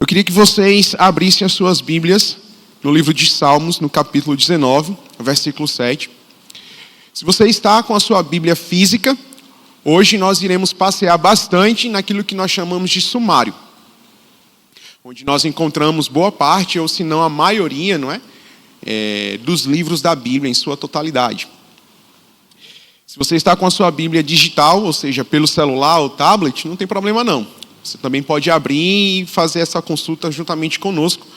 Eu queria que vocês abrissem as suas Bíblias no livro de Salmos, no capítulo 19, versículo 7. Se você está com a sua Bíblia física, hoje nós iremos passear bastante naquilo que nós chamamos de sumário, onde nós encontramos boa parte, ou se não a maioria, dos livros da Bíblia em sua totalidade. Se você está com a sua Bíblia digital, ou seja, pelo celular ou tablet, não tem problema não. Você também pode abrir e fazer essa consulta juntamente conosco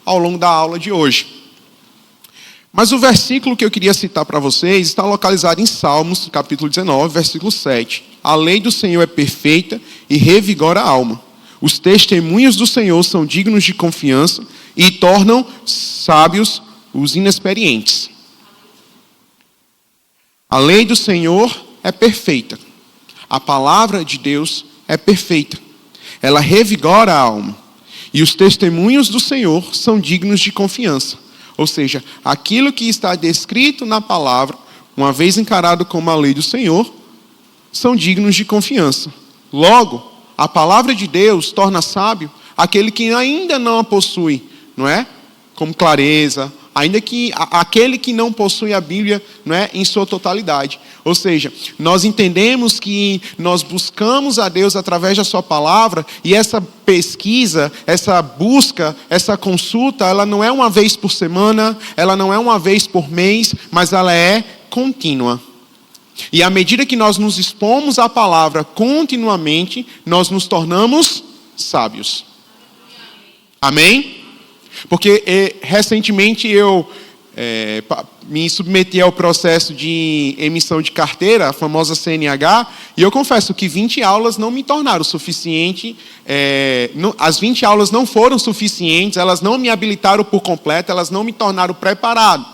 ao longo da aula de hoje. Mas o versículo que eu queria citar para vocês está localizado em Salmos, capítulo 19, versículo 7. A lei do Senhor é perfeita e revigora a alma. Os testemunhos do Senhor são dignos de confiança e tornam sábios os inexperientes. A lei do Senhor é perfeita. A palavra de Deus é perfeita. Ela revigora a alma. E os testemunhos do Senhor são dignos de confiança. Ou seja, aquilo que está descrito na palavra, uma vez encarado como a lei do Senhor, são dignos de confiança. Logo, a palavra de Deus torna sábio aquele que ainda não a possui, como clareza, ainda que aquele que não possui a Bíblia, em sua totalidade. Ou seja, nós entendemos que nós buscamos a Deus através da sua palavra, e essa pesquisa, essa busca, essa consulta, ela não é uma vez por semana, ela não é uma vez por mês, mas ela é contínua. E à medida que nós nos expomos à palavra continuamente, nós nos tornamos sábios. Amém? Porque recentemente eu me submeti ao processo de emissão de carteira, a famosa CNH, e eu confesso que 20 aulas não me tornaram suficiente, as 20 aulas não foram suficientes, elas não me habilitaram por completo, elas não me tornaram preparado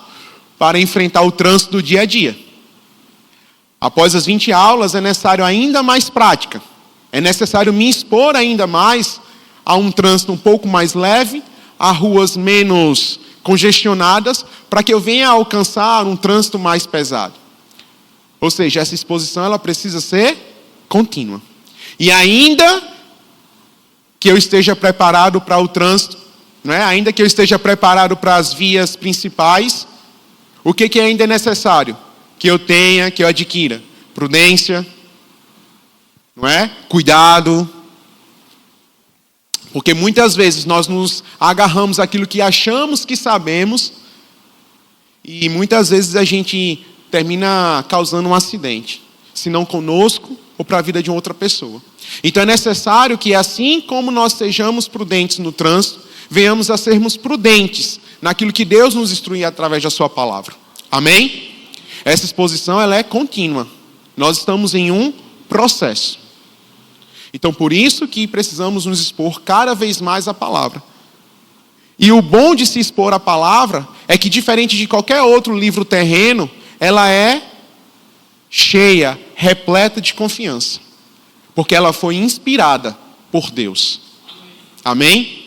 para enfrentar o trânsito do dia a dia. Após as 20 aulas é necessário ainda mais prática, é necessário me expor ainda mais a um trânsito um pouco mais leve, a ruas menos congestionadas, para que eu venha a alcançar um trânsito mais pesado. Ou seja, essa exposição ela precisa ser contínua. E ainda que eu esteja preparado para o trânsito, ainda que eu esteja preparado para as vias principais, o que ainda é necessário? Que eu adquira prudência, cuidado. Porque muitas vezes nós nos agarramos àquilo que achamos que sabemos e muitas vezes a gente termina causando um acidente, se não conosco ou para a vida de outra pessoa. Então é necessário que assim como nós sejamos prudentes no trânsito, venhamos a sermos prudentes naquilo que Deus nos instrui através da sua palavra. Amém? Essa exposição ela é contínua. Nós estamos em um processo. Então, por isso que precisamos nos expor cada vez mais à palavra. E o bom de se expor à palavra é que, diferente de qualquer outro livro terreno, ela é cheia, repleta de confiança. Porque ela foi inspirada por Deus. Amém?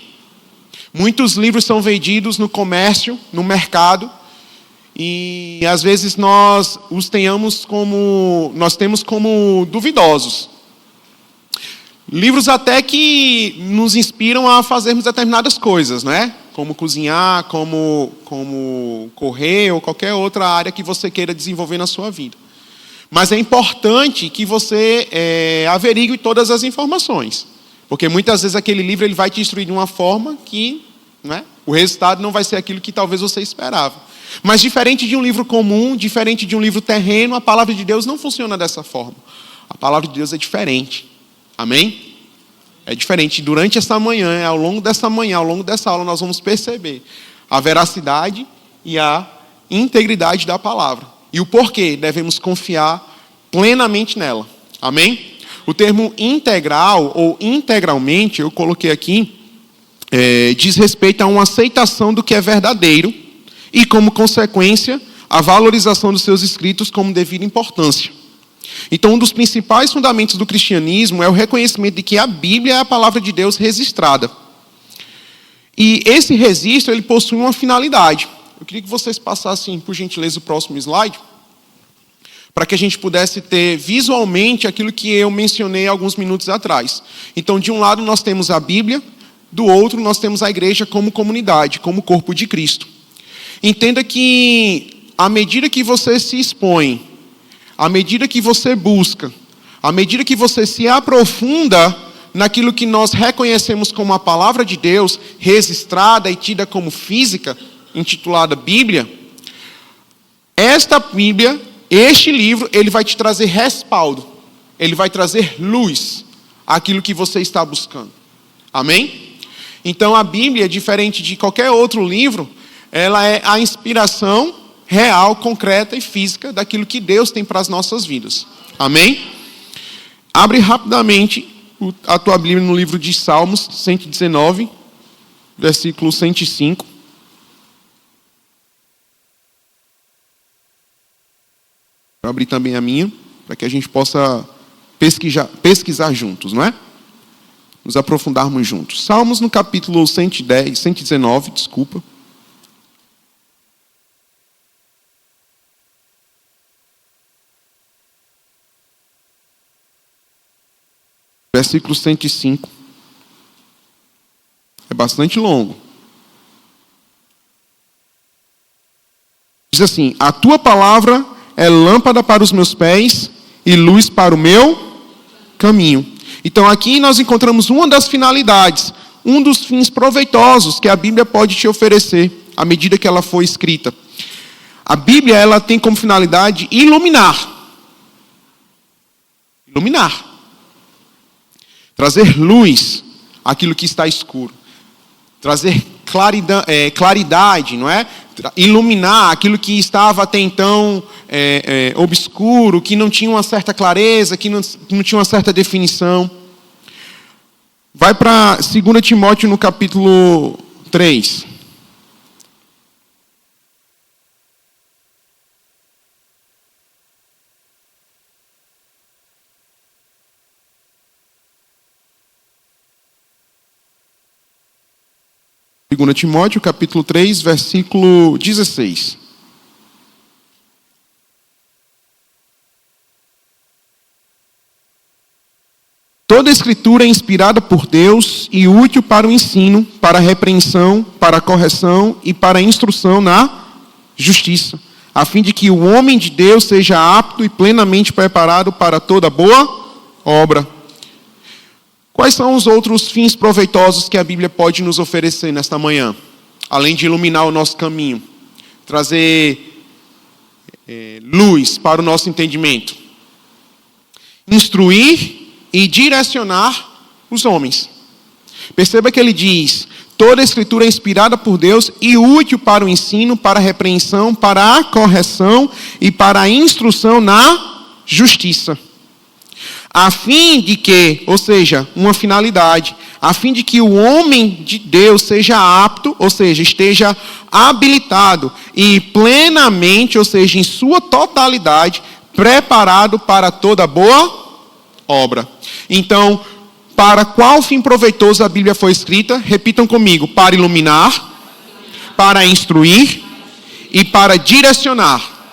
Muitos livros são vendidos no comércio, no mercado, e às vezes nós temos como duvidosos. Livros até que nos inspiram a fazermos determinadas coisas, Como cozinhar, como correr ou qualquer outra área que você queira desenvolver na sua vida. Mas é importante que você averigue todas as informações. Porque muitas vezes aquele livro ele vai te instruir de uma forma que o resultado não vai ser aquilo que talvez você esperava. Mas diferente de um livro comum, diferente de um livro terreno, a palavra de Deus não funciona dessa forma. A palavra de Deus é diferente. Amém? É diferente. Durante essa manhã, ao longo dessa aula, nós vamos perceber a veracidade e a integridade da palavra. E o porquê devemos confiar plenamente nela. Amém? O termo integral ou integralmente, eu coloquei aqui, diz respeito a uma aceitação do que é verdadeiro e, como consequência, a valorização dos seus escritos como devida importância. Então, um dos principais fundamentos do cristianismo é o reconhecimento de que a Bíblia é a palavra de Deus registrada. E esse registro, ele possui uma finalidade. Eu queria que vocês passassem, por gentileza, o próximo slide, para que a gente pudesse ter visualmente aquilo que eu mencionei alguns minutos atrás. Então, de um lado, nós temos a Bíblia, do outro, nós temos a igreja como comunidade, como corpo de Cristo. Entenda que, à medida que você se expõe, à medida que você busca, à medida que você se aprofunda naquilo que nós reconhecemos como a palavra de Deus, registrada e tida como física, intitulada Bíblia, esta Bíblia, este livro, ele vai te trazer respaldo, ele vai trazer luz àquilo que você está buscando. Amém? Então a Bíblia, diferente de qualquer outro livro, ela é a inspiração real, concreta e física daquilo que Deus tem para as nossas vidas. Amém? Abre rapidamente a tua Bíblia no livro de Salmos 119, versículo 105. Vou abrir também a minha, para que a gente possa pesquisar juntos, não é? Nos aprofundarmos juntos. Salmos no capítulo 119, desculpa. Versículo 105. É bastante longo. Diz assim: a tua palavra é lâmpada para os meus pés e luz para o meu caminho. Então aqui nós encontramos uma das finalidades, um dos fins proveitosos que a Bíblia pode te oferecer à medida que ela foi escrita. A Bíblia, ela tem como finalidade iluminar. Iluminar. Trazer luz àquilo que está escuro. Trazer claridade, não é? Iluminar aquilo que estava até então obscuro, que não tinha uma certa clareza, que não tinha uma certa definição. Vai para 2 Timóteo no capítulo 3. Segunda Timóteo, capítulo 3, versículo 16. Toda a Escritura é inspirada por Deus e útil para o ensino, para a repreensão, para a correção e para a instrução na justiça, a fim de que o homem de Deus seja apto e plenamente preparado para toda boa obra. Quais são os outros fins proveitosos que a Bíblia pode nos oferecer nesta manhã? Além de iluminar o nosso caminho, trazer luz para o nosso entendimento. Instruir e direcionar os homens. Perceba que ele diz: toda a Escritura é inspirada por Deus e útil para o ensino, para a repreensão, para a correção e para a instrução na justiça. A fim de que, ou seja, uma finalidade, a fim de que o homem de Deus seja apto, ou seja, esteja habilitado e plenamente, ou seja, em sua totalidade, preparado para toda boa obra. Então, para qual fim proveitoso a Bíblia foi escrita? Repitam comigo: para iluminar, para instruir e para direcionar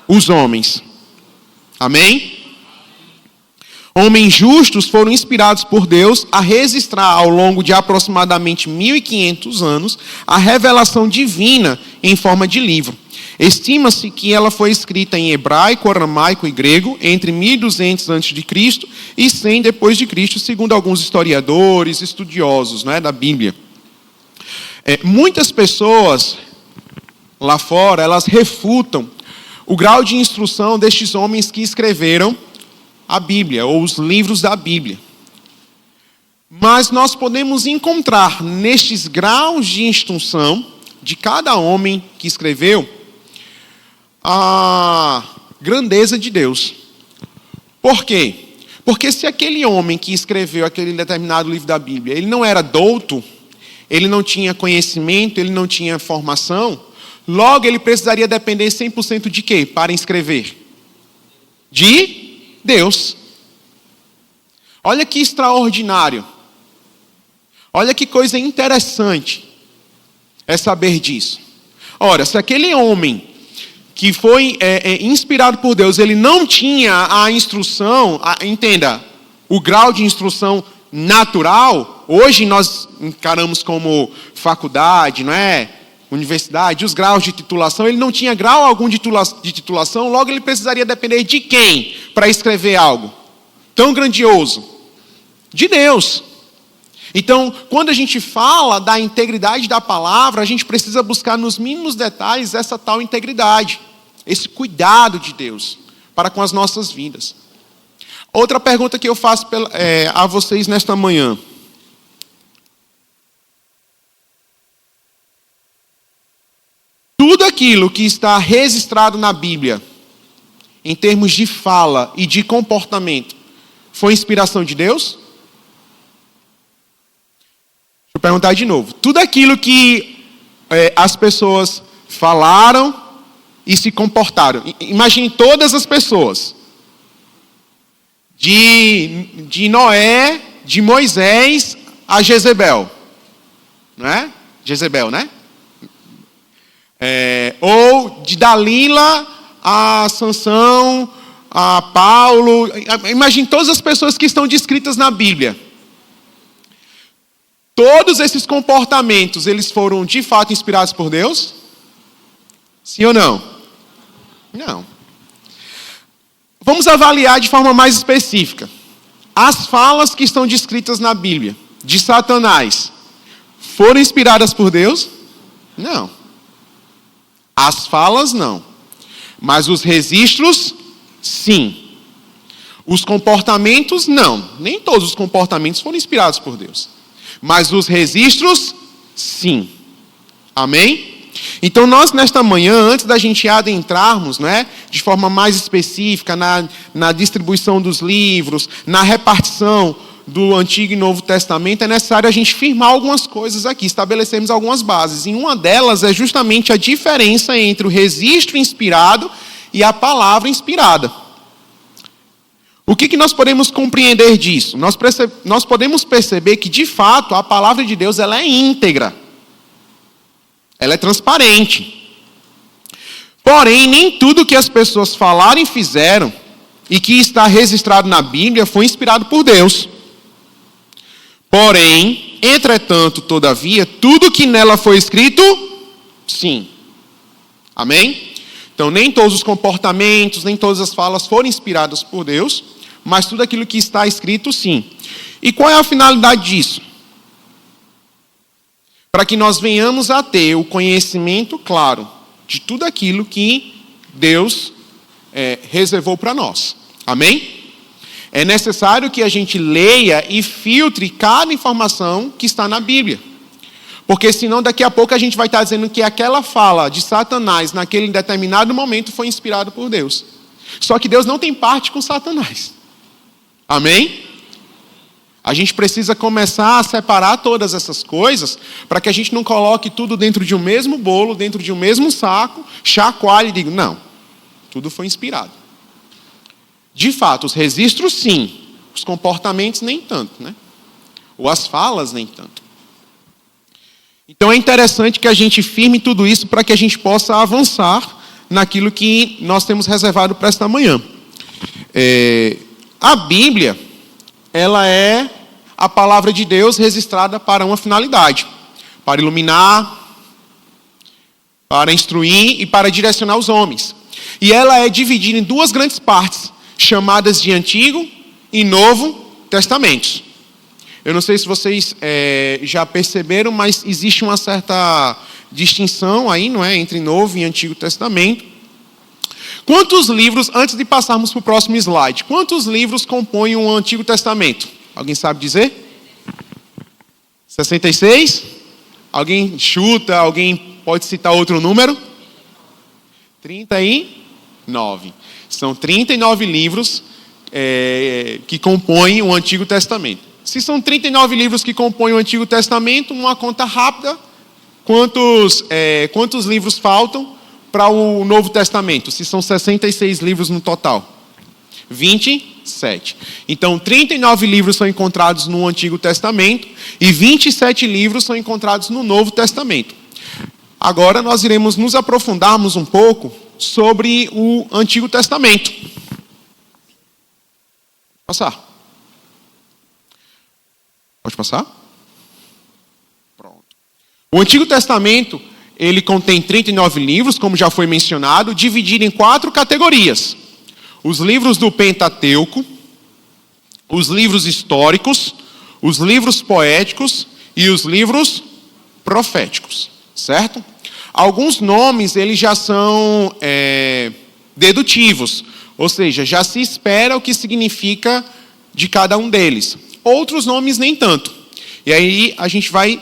os homens. Amém? Homens justos foram inspirados por Deus a registrar ao longo de aproximadamente 1500 anos a revelação divina em forma de livro. Estima-se que ela foi escrita em hebraico, aramaico e grego entre 1200 a.C. e 100 depois de Cristo, segundo alguns historiadores, estudiosos, né, da Bíblia. Muitas pessoas lá fora, elas refutam o grau de instrução destes homens que escreveram a Bíblia, ou os livros da Bíblia. Mas nós podemos encontrar nestes graus de instrução de cada homem que escreveu a grandeza de Deus. Por quê? Porque se aquele homem que escreveu aquele determinado livro da Bíblia, ele não era douto, ele não tinha conhecimento, ele não tinha formação, logo ele precisaria depender 100% de quê para escrever? De Deus. Olha que extraordinário. Olha que coisa interessante é saber disso. Ora, se aquele homem que foi inspirado por Deus, ele não tinha a instrução, entenda, o grau de instrução natural, hoje nós encaramos como faculdade, não é? Universidade, os graus de titulação, ele não tinha grau algum de titulação, logo ele precisaria depender de quem para escrever algo tão grandioso? De Deus. Então, quando a gente fala da integridade da palavra, a gente precisa buscar nos mínimos detalhes essa tal integridade, esse cuidado de Deus para com as nossas vidas. Outra pergunta que eu faço a vocês nesta manhã. Tudo aquilo que está registrado na Bíblia, em termos de fala e de comportamento, foi inspiração de Deus? Deixa eu perguntar de novo. Tudo aquilo que as pessoas falaram e se comportaram. Imagine todas as pessoas. De Noé, de Moisés a Jezebel. Não é? Jezebel, né? Ou de Dalila a Sansão, a Paulo. Imagine todas as pessoas que estão descritas na Bíblia. Todos esses comportamentos, eles foram de fato inspirados por Deus? Sim ou não? Não. Vamos avaliar de forma mais específica. As falas que estão descritas na Bíblia, de Satanás, foram inspiradas por Deus? Não. As falas, não. Mas os registros, sim. Os comportamentos, não. Nem todos os comportamentos foram inspirados por Deus. Mas os registros, sim. Amém? Então nós nesta manhã, antes da gente adentrarmos, né, de forma mais específica na distribuição dos livros, na repartição do Antigo e Novo Testamento, é necessário a gente firmar algumas coisas aqui, estabelecermos algumas bases. E uma delas é justamente a diferença entre o registro inspirado e a palavra inspirada. O que nós podemos compreender disso? Nós podemos perceber que, de fato, a palavra de Deus ela é íntegra. Ela é transparente. Porém, nem tudo que as pessoas falaram e fizeram, e que está registrado na Bíblia, foi inspirado por Deus. Porém, entretanto, todavia, tudo que nela foi escrito, sim. Amém? Então, nem todos os comportamentos, nem todas as falas foram inspiradas por Deus, mas tudo aquilo que está escrito, sim. E qual é a finalidade disso? Para que nós venhamos a ter o conhecimento claro de tudo aquilo que Deus reservou para nós. Amém? É necessário que a gente leia e filtre cada informação que está na Bíblia. Porque senão daqui a pouco a gente vai estar dizendo que aquela fala de Satanás naquele determinado momento foi inspirada por Deus. Só que Deus não tem parte com Satanás. Amém? A gente precisa começar a separar todas essas coisas para que a gente não coloque tudo dentro de um mesmo bolo, dentro de um mesmo saco, chacoalhe e diga, não, tudo foi inspirado. De fato, os registros sim, os comportamentos nem tanto, né? Ou as falas nem tanto. Então é interessante que a gente firme tudo isso para que a gente possa avançar naquilo que nós temos reservado para esta manhã. A Bíblia, ela é a palavra de Deus registrada para uma finalidade. Para iluminar, para instruir e para direcionar os homens. E ela é dividida em duas grandes partes, chamadas de Antigo e Novo Testamentos. Eu não sei se vocês já perceberam, mas existe uma certa distinção aí, não é, entre Novo e Antigo Testamento. Quantos livros, antes de passarmos para o próximo slide, quantos livros compõem o Antigo Testamento? Alguém sabe dizer? 66? Alguém chuta, alguém pode citar outro número? 39. São 39 livros que compõem o Antigo Testamento. Se são 39 livros que compõem o Antigo Testamento, uma conta rápida, quantos livros faltam para o Novo Testamento? Se são 66 livros no total. 27. Então, 39 livros são encontrados no Antigo Testamento e 27 livros são encontrados no Novo Testamento. Agora nós iremos nos aprofundarmos um pouco sobre o Antigo Testamento. Passar. Pode passar? O Antigo Testamento, ele contém 39 livros, como já foi mencionado, dividido em 4 categorias. Os livros do Pentateuco, os livros históricos, os livros poéticos e os livros proféticos, certo? Alguns nomes, eles já são dedutivos, ou seja, já se espera o que significa de cada um deles. Outros nomes nem tanto. E aí a gente vai,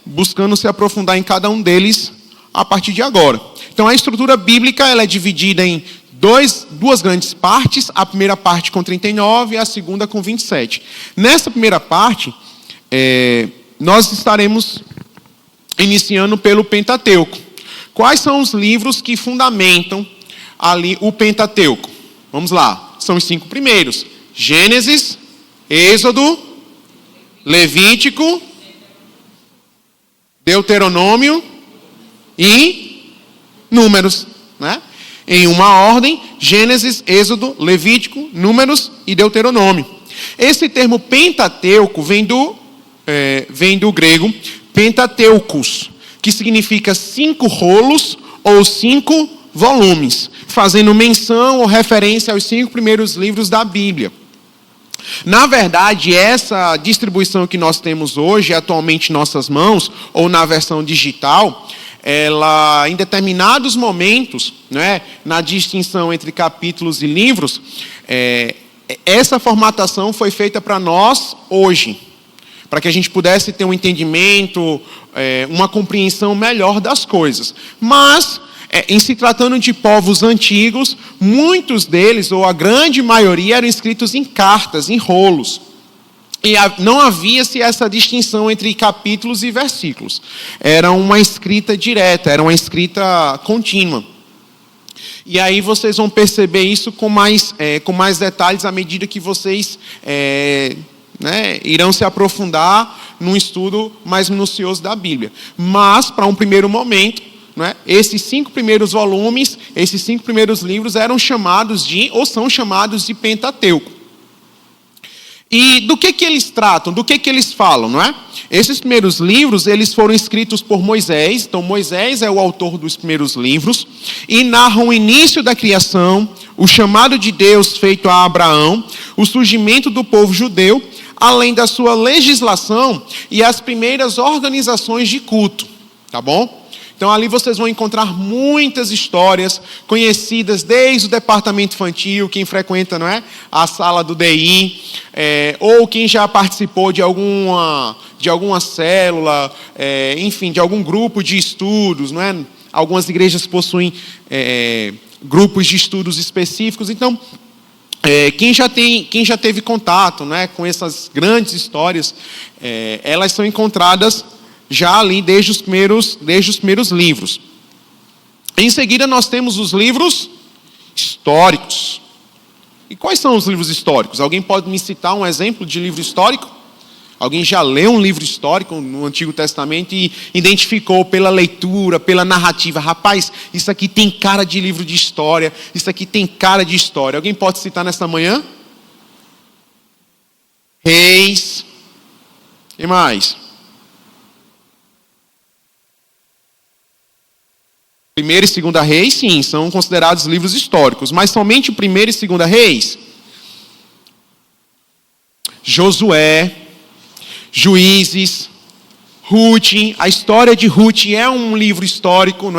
buscando se aprofundar em cada um deles a partir de agora. Então a estrutura bíblica ela é dividida em duas grandes partes, a primeira parte com 39 e a segunda com 27. Nessa primeira parte, nós estaremos iniciando pelo Pentateuco. Quais são os livros que fundamentam ali o Pentateuco? Vamos lá, são os 5 primeiros: Gênesis, Êxodo, Levítico, Deuteronômio e Números, em uma ordem: Gênesis, Êxodo, Levítico, Números e Deuteronômio. Esse termo Pentateuco vem do grego Pentateucos, que significa 5 rolos ou 5 volumes, fazendo menção ou referência aos 5 primeiros livros da Bíblia. Na verdade, essa distribuição que nós temos hoje, atualmente em nossas mãos, ou na versão digital, ela, em determinados momentos, na distinção entre capítulos e livros, essa formatação foi feita para nós hoje, para que a gente pudesse ter um entendimento, uma compreensão melhor das coisas. Mas, em se tratando de povos antigos, muitos deles, ou a grande maioria, eram escritos em cartas, em rolos. E não havia-se essa distinção entre capítulos e versículos. Era uma escrita direta, era uma escrita contínua. E aí vocês vão perceber isso com mais detalhes à medida que vocês irão se aprofundar num estudo mais minucioso da Bíblia. Mas, para um primeiro momento, esses 5 primeiros volumes, esses 5 primeiros livros eram chamados ou são chamados de Pentateuco. E do que eles tratam? Do que eles falam, Esses primeiros livros, eles foram escritos por Moisés. Então, Moisés é o autor dos primeiros livros. E narram o início da criação, o chamado de Deus feito a Abraão, o surgimento do povo judeu, além da sua legislação e as primeiras organizações de culto. Tá bom? Então, ali vocês vão encontrar muitas histórias conhecidas desde o departamento infantil, quem frequenta, a sala do DI, ou quem já participou de alguma célula, enfim, de algum grupo de estudos, Algumas igrejas possuem grupos de estudos específicos. Então, quem já teve contato, com essas grandes histórias, elas são encontradas já ali desde os primeiros livros. Em seguida, nós temos os livros históricos. E quais são os livros históricos? Alguém pode me citar um exemplo de livro histórico? Alguém já leu um livro histórico no Antigo Testamento e identificou pela leitura, pela narrativa: rapaz, isso aqui tem cara de livro de história, isso aqui tem cara de história. Alguém pode citar nesta manhã? Reis. E mais? Primeira e Segunda Reis, sim, são considerados livros históricos. Mas somente o Primeira e Segunda Reis? Josué, Juízes, Ruth. A história de Ruth é um livro histórico,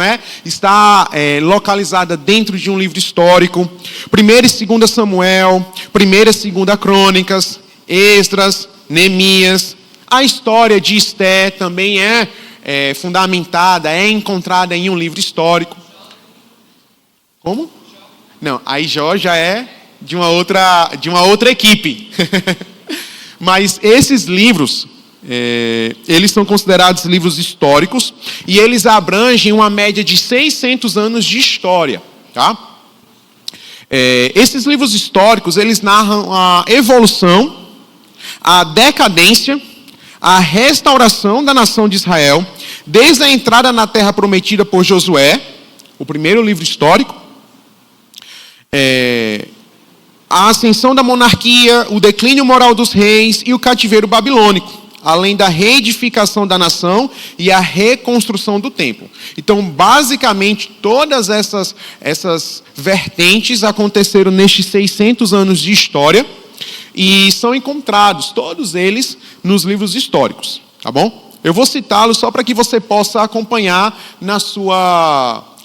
Está localizada dentro de um livro histórico. Primeira e Segunda Samuel, Primeira e Segunda Crônicas, Esdras, Neemias. A história de Esté também é fundamentada, é encontrada em um livro histórico. Como? Não, aí Jó já é de uma outra equipe. Mas esses livros, eles são considerados livros históricos e eles abrangem uma média de 600 anos de história, tá? Esses livros históricos, eles narram a evolução, a decadência, a restauração da nação de Israel, desde a entrada na terra prometida por Josué, o primeiro livro histórico, a ascensão da monarquia, o declínio moral dos reis e o cativeiro babilônico. além da reedificação da nação e a reconstrução do templo. Então, basicamente, todas essas vertentes aconteceram nestes 600 anos de história e são encontrados, todos eles, nos livros históricos, tá bom? Eu vou citá-los só para que você possa acompanhar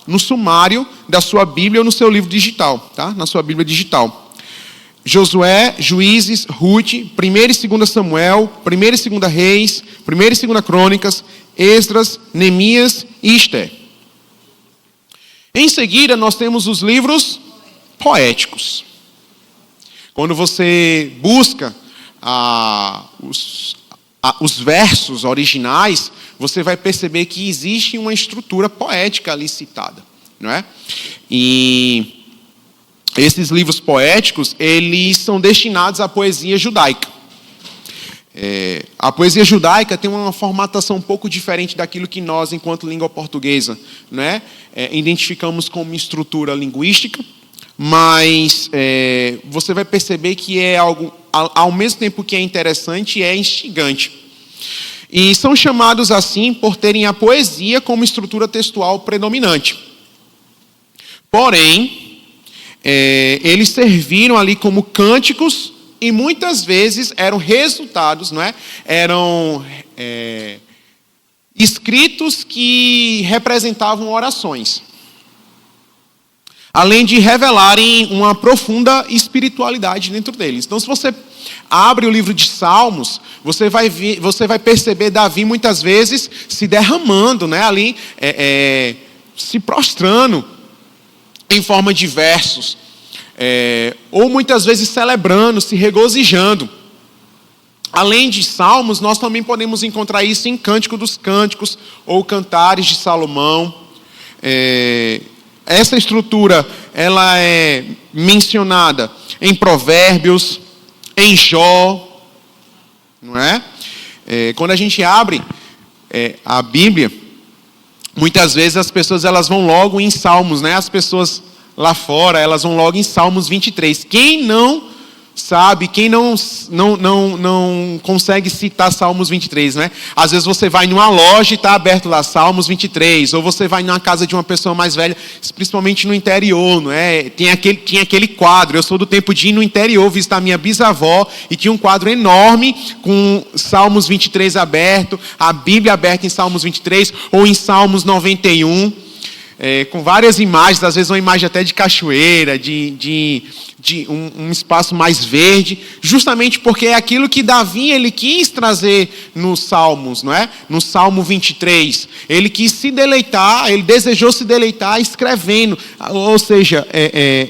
no sumário da sua Bíblia ou no seu livro digital, tá? Na sua Bíblia digital. Josué, Juízes, Ruth, 1ª e 2ª Samuel, 1ª e 2ª Reis, 1ª e 2ª Crônicas, Esdras, Neemias e Esther. Em seguida, nós temos os livros poéticos. Quando você busca os versos originais, você vai perceber que existe uma estrutura poética ali citada, não é? E esses livros poéticos, eles são destinados à poesia judaica. A poesia judaica tem uma formatação um pouco diferente daquilo que nós, enquanto língua portuguesa, né, identificamos como estrutura linguística, mas você vai perceber que é algo, ao mesmo tempo que é interessante, é instigante. E são chamados assim por terem a poesia como estrutura textual predominante. Porém, eles serviram ali como cânticos e muitas vezes eram resultados, não é? Eram escritos que representavam orações, além de revelarem uma profunda espiritualidade dentro deles. Então, se você abre o livro de Salmos, você vai perceber Davi muitas vezes se derramando, né? Ali, se prostrando em forma de versos, ou muitas vezes celebrando, se regozijando. Além de Salmos, nós também podemos encontrar isso em Cântico dos Cânticos ou Cantares de Salomão. Essa estrutura, ela é mencionada em Provérbios, em Jó, não é? Quando a gente abre a Bíblia, muitas vezes as pessoas elas vão logo em Salmos, né? As pessoas lá fora, elas vão logo em Salmos 23. Quem não sabe, quem não consegue citar Salmos 23, né? Às vezes você vai numa loja e está aberto lá Salmos 23, ou você vai numa casa de uma pessoa mais velha, principalmente no interior, não é? Tinha aquele quadro. Eu sou do tempo de ir no interior visitar minha bisavó e tinha um quadro enorme com Salmos 23 aberto, a Bíblia aberta em Salmos 23 ou em Salmos 91. Com várias imagens, às vezes uma imagem até de cachoeira, de um espaço mais verde, justamente porque é aquilo que Davi ele quis trazer nos Salmos, não é? No Salmo 23, ele quis se deleitar, ele desejou se deleitar escrevendo, ou seja,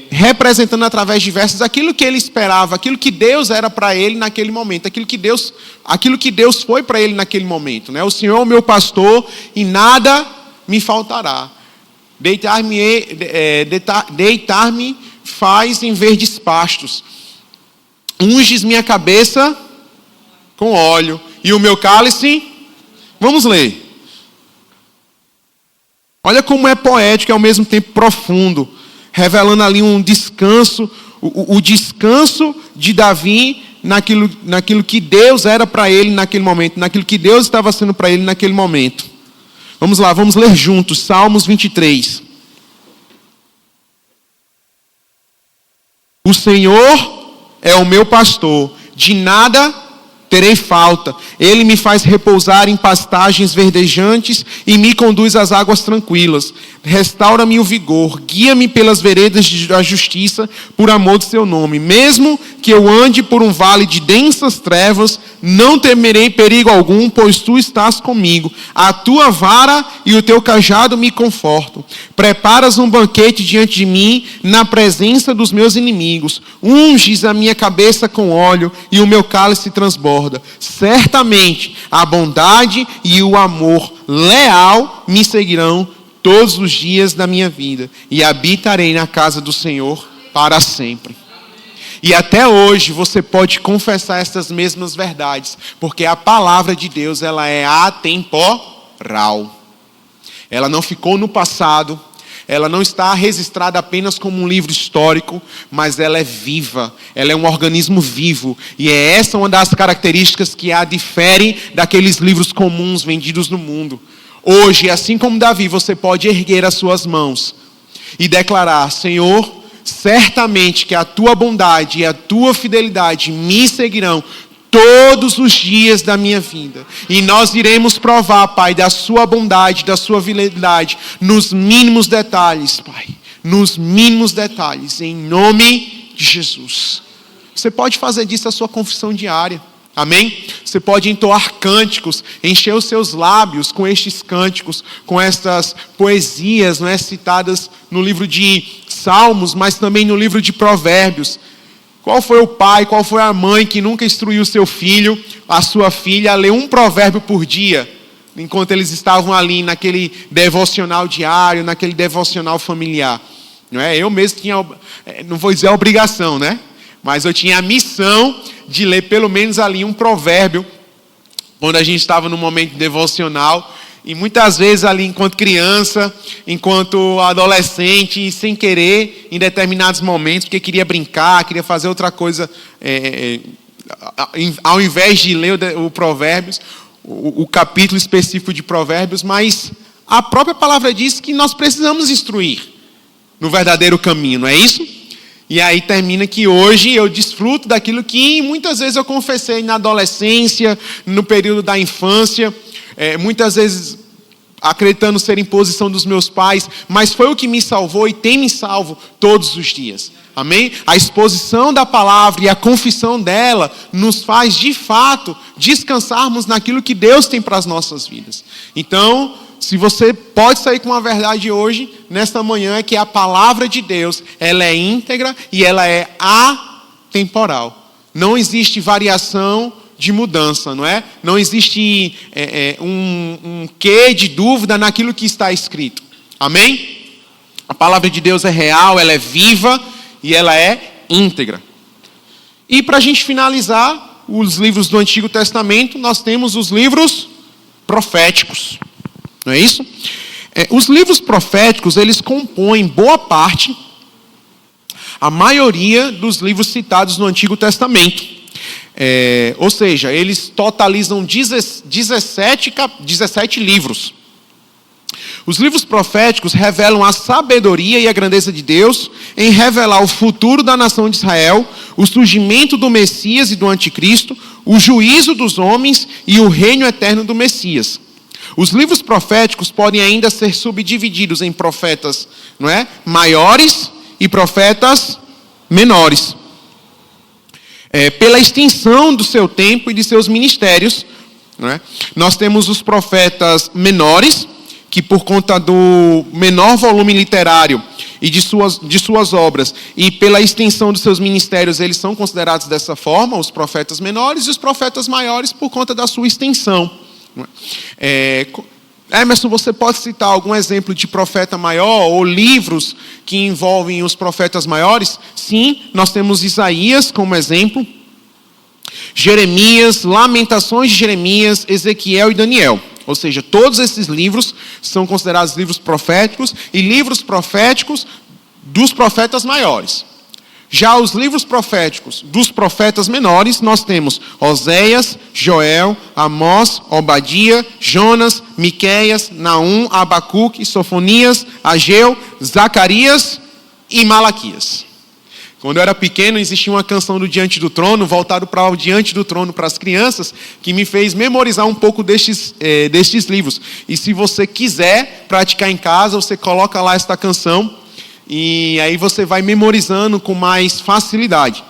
representando através de versos aquilo que ele esperava, aquilo que Deus era para ele naquele momento, aquilo que Deus foi para ele naquele momento, né? O Senhor é o meu pastor e nada me faltará. Deitar-me faz em verdes pastos. Unges minha cabeça com óleo. E o meu cálice? Vamos ler. Olha como é poético e ao mesmo tempo profundo. Revelando ali um descanso. O descanso de Davi naquilo que Deus era para ele naquele momento. Naquilo que Deus estava sendo para ele naquele momento. Vamos lá, vamos ler juntos, Salmos 23. O Senhor é o meu pastor, de nada terei falta. Ele me faz repousar em pastagens verdejantes e me conduz às águas tranquilas. Restaura-me o vigor, guia-me pelas veredas da justiça, por amor do seu nome. Mesmo que eu ande por um vale de densas trevas, não temerei perigo algum, pois tu estás comigo. A tua vara e o teu cajado me confortam. Preparas um banquete diante de mim, na presença dos meus inimigos. Unges a minha cabeça com óleo e o meu cálice transborda. Certamente a bondade e o amor leal me seguirão todos os dias da minha vida, e habitarei na casa do Senhor para sempre. E até hoje você pode confessar essas mesmas verdades, porque a palavra de Deus ela é atemporal. Ela não ficou no passado, ela não está registrada apenas como um livro histórico, mas ela é viva, ela é um organismo vivo. E essa uma das características que a difere daqueles livros comuns vendidos no mundo. Hoje, assim como Davi, você pode erguer as suas mãos e declarar: Senhor, certamente que a tua bondade e a tua fidelidade me seguirão todos os dias da minha vida. E nós iremos provar, Pai, da sua bondade, da sua fidelidade, nos mínimos detalhes, Pai. Nos mínimos detalhes, em nome de Jesus. Você pode fazer disso a sua confissão diária. Amém? Você pode entoar cânticos, encher os seus lábios com estes cânticos, com estas poesias, não é, citadas no livro de Salmos, mas também no livro de Provérbios. Qual foi o pai, qual foi a mãe que nunca instruiu o seu filho, a sua filha, a ler um provérbio por dia, enquanto eles estavam ali naquele devocional diário, naquele devocional familiar? Não é? Eu mesmo tinha, não vou dizer a obrigação, né? Mas eu tinha a missão de ler pelo menos ali um provérbio, quando a gente estava no momento devocional. E muitas vezes ali, enquanto criança, enquanto adolescente, sem querer, em determinados momentos, porque queria brincar, queria fazer outra coisa, ao invés de ler o Provérbios, o capítulo específico de Provérbios, mas a própria palavra diz que nós precisamos instruir no verdadeiro caminho, não é isso? E aí termina que hoje eu desfruto daquilo que muitas vezes eu confessei na adolescência, no período da infância, muitas vezes acreditando ser imposição dos meus pais, mas foi o que me salvou e tem me salvo todos os dias. Amém? A exposição da palavra e a confissão dela nos faz, de fato, descansarmos naquilo que Deus tem para as nossas vidas. Então, se você pode sair com uma verdade hoje, nesta manhã, é que a palavra de Deus, ela é íntegra e ela é atemporal. Não existe variação de mudança, não é? Não existe um quê de dúvida naquilo que está escrito. Amém? A palavra de Deus é real, ela é viva e ela é íntegra. E para a gente finalizar, os livros do Antigo Testamento, nós temos os livros proféticos. Não é isso? Os livros proféticos, eles compõem boa parte, a maioria dos livros citados no Antigo Testamento. Ou seja, eles totalizam 17 livros. Os livros proféticos revelam a sabedoria e a grandeza de Deus em revelar o futuro da nação de Israel, o surgimento do Messias e do Anticristo, o juízo dos homens e o reino eterno do Messias. Os livros proféticos podem ainda ser subdivididos em profetas, não é, maiores e profetas menores. Pela extensão do seu tempo e de seus ministérios, não é? Nós temos os profetas menores, que por conta do menor volume literário e de suas obras, e pela extensão dos seus ministérios, eles são considerados dessa forma, os profetas menores, e os profetas maiores por conta da sua extensão. Emerson, você pode citar algum exemplo de profeta maior ou livros que envolvem os profetas maiores? Sim, nós temos Isaías como exemplo, Jeremias, Lamentações de Jeremias, Ezequiel e Daniel. Ou seja, todos esses livros são considerados livros proféticos e livros proféticos dos profetas maiores. Já os livros proféticos dos profetas menores, nós temos Oséias, Joel, Amós, Obadia, Jonas, Miqueias, Naum, Abacuque, Sofonias, Ageu, Zacarias e Malaquias. Quando eu era pequeno, existia uma canção do Diante do Trono, voltado para o Diante do Trono para as crianças, que me fez memorizar um pouco destes livros. E se você quiser praticar em casa, você coloca lá esta canção, e aí você vai memorizando com mais facilidade.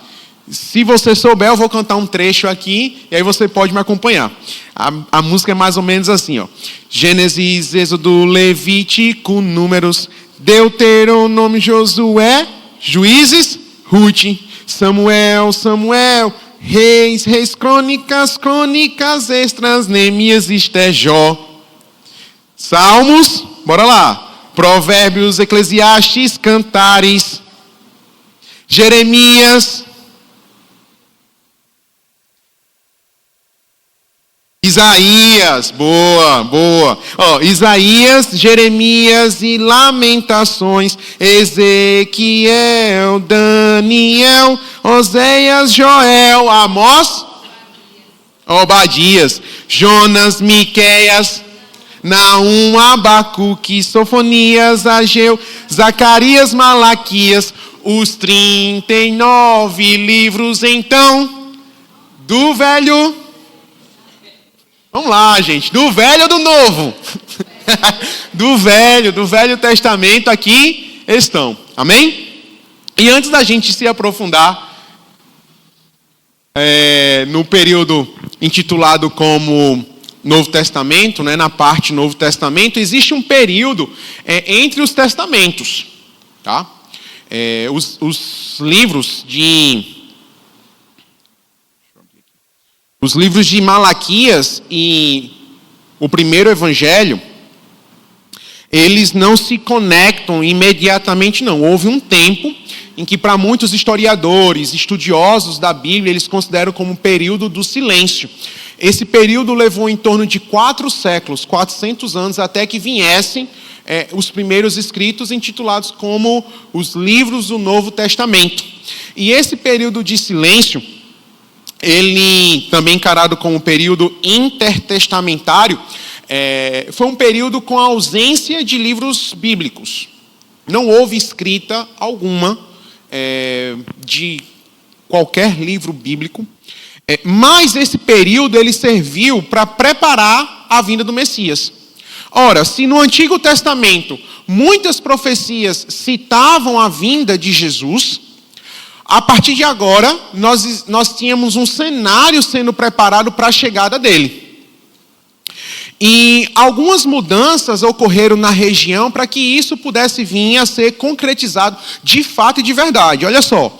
Se você souber, eu vou cantar um trecho aqui, e aí você pode me acompanhar. A música é mais ou menos assim, ó. Gênesis, Êxodo, Levítico, Números, Deuteronômio, Josué, Juízes, Ruth, Samuel, Reis, Crônicas, Extras, Neemias, Esther, Jó. Salmos, bora lá. Provérbios, Eclesiastes, Cantares, Jeremias, Isaías, boa, boa. Isaías, Jeremias e Lamentações, Ezequiel, Daniel, Oséias, Joel, Amós, Obadias, Jonas, Miqueias, Naum, Abacuque, Sofonias, Ageu, Zacarias, Malaquias, os 39 livros então do Velho. Vamos lá, gente, do Velho ou do Novo? do Velho Testamento aqui estão, amém? E antes da gente se aprofundar no período intitulado como Novo Testamento, né, na parte Novo Testamento, existe um período entre os testamentos, tá? Os livros de Malaquias e o primeiro evangelho, eles não se conectam imediatamente, não. Houve um tempo em que, para muitos historiadores, estudiosos da Bíblia, eles consideram como um período do silêncio. Esse período levou em torno de 4 séculos, 400 anos, até que viessem os primeiros escritos intitulados como os livros do Novo Testamento. E esse período de silêncio, ele também encarado como período intertestamentário, foi um período com a ausência de livros bíblicos. Não houve escrita alguma de qualquer livro bíblico, mas esse período ele serviu para preparar a vinda do Messias. Ora, se no Antigo Testamento muitas profecias citavam a vinda de Jesus, a partir de agora nós tínhamos um cenário sendo preparado para a chegada dele. E algumas mudanças ocorreram na região para que isso pudesse vir a ser concretizado de fato e de verdade. Olha só,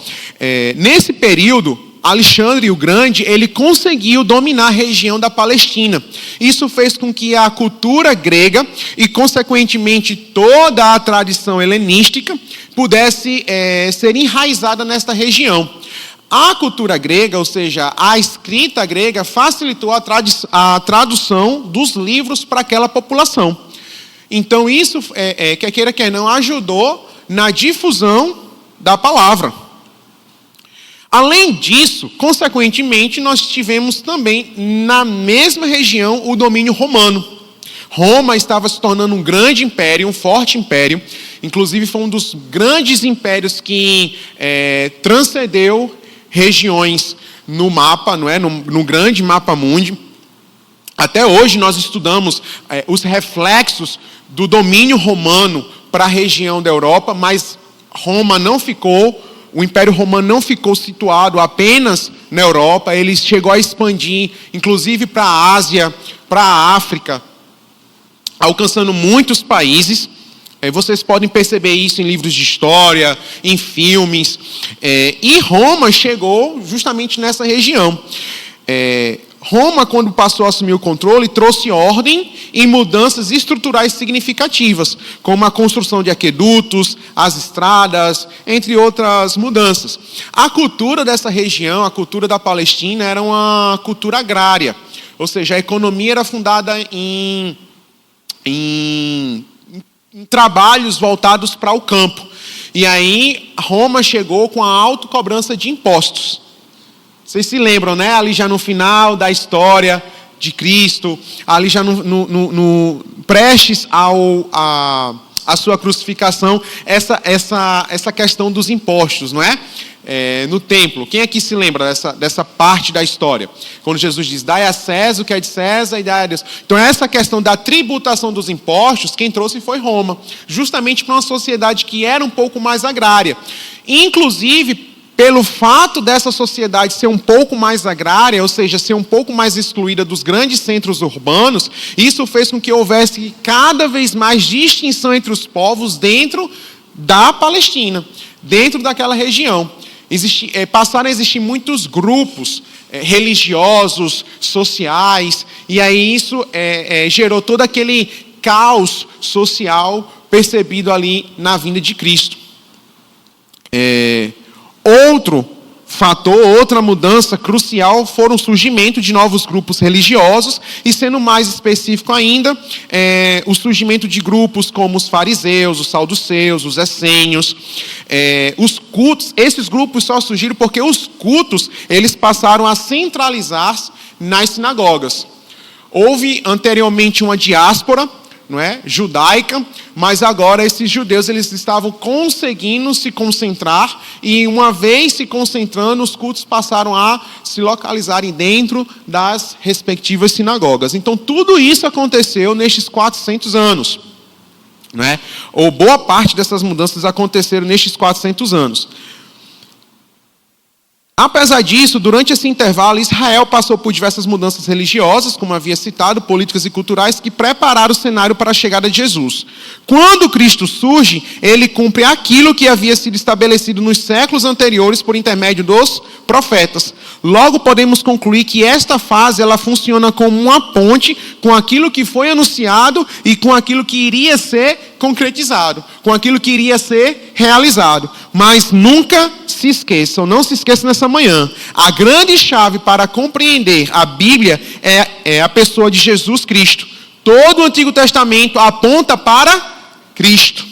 nesse período, Alexandre o Grande, ele conseguiu dominar a região da Palestina. Isso fez com que a cultura grega e, consequentemente, toda a tradição helenística pudesse ser enraizada nesta região. A cultura grega, ou seja, a escrita grega, facilitou a tradução dos livros para aquela população. Então, isso, quer queira, quer não, ajudou na difusão da palavra. Além disso, consequentemente, nós tivemos também, na mesma região, o domínio romano. Roma estava se tornando um grande império, um forte império. Inclusive, foi um dos grandes impérios que transcendeu regiões no mapa, não é? no grande mapa mundi. Até hoje nós estudamos os reflexos do domínio romano para a região da Europa, mas o Império Romano não ficou situado apenas na Europa, ele chegou a expandir, inclusive para a Ásia, para a África, alcançando muitos países. Vocês podem perceber isso em livros de história, em filmes. E Roma chegou justamente nessa região. Roma, quando passou a assumir o controle, trouxe ordem e mudanças estruturais significativas, como a construção de aquedutos, as estradas, entre outras mudanças. A cultura dessa região, a cultura da Palestina, era uma cultura agrária, ou seja, a economia era fundada em trabalhos voltados para o campo. E aí, Roma chegou com a autocobrança de impostos. Vocês se lembram, né? Ali já no final da história de Cristo, ali já prestes a sua crucificação, essa questão dos impostos, não é? No templo. Quem aqui se lembra dessa parte da história? Quando Jesus diz, dai a César o que é de César e dai a Deus. Então, essa questão da tributação dos impostos, quem trouxe foi Roma. Justamente para uma sociedade que era um pouco mais agrária. Inclusive, pelo fato dessa sociedade ser um pouco mais agrária, ou seja, ser um pouco mais excluída dos grandes centros urbanos, isso fez com que houvesse cada vez mais distinção entre os povos dentro da Palestina, dentro daquela região. Passaram a existir muitos grupos religiosos, sociais, e aí isso gerou todo aquele caos social percebido ali na vinda de Cristo. Outro outra mudança crucial foram o surgimento de novos grupos religiosos e, sendo mais específico ainda, o surgimento de grupos como os fariseus, os saduceus, os essênios, os cultos. Esses grupos só surgiram porque os cultos eles passaram a centralizar-se nas sinagogas. Houve anteriormente uma diáspora, não é, judaica, mas agora esses judeus eles estavam conseguindo se concentrar e, uma vez se concentrando, os cultos passaram a se localizarem dentro das respectivas sinagogas. Então tudo isso aconteceu nestes 400 anos, não é? Ou boa parte dessas mudanças aconteceram nestes 400 anos. Apesar disso, durante esse intervalo, Israel passou por diversas mudanças religiosas, como havia citado, políticas e culturais, que prepararam o cenário para a chegada de Jesus. Quando Cristo surge, ele cumpre aquilo que havia sido estabelecido nos séculos anteriores por intermédio dos profetas. Logo, podemos concluir que esta fase ela funciona como uma ponte com aquilo que foi anunciado e com aquilo que iria ser concretizado, com aquilo que iria ser realizado. Mas nunca se esqueçam, não se esqueçam nessa manhã, a grande chave para compreender a Bíblia é a pessoa de Jesus Cristo. Todo o Antigo Testamento aponta para Cristo.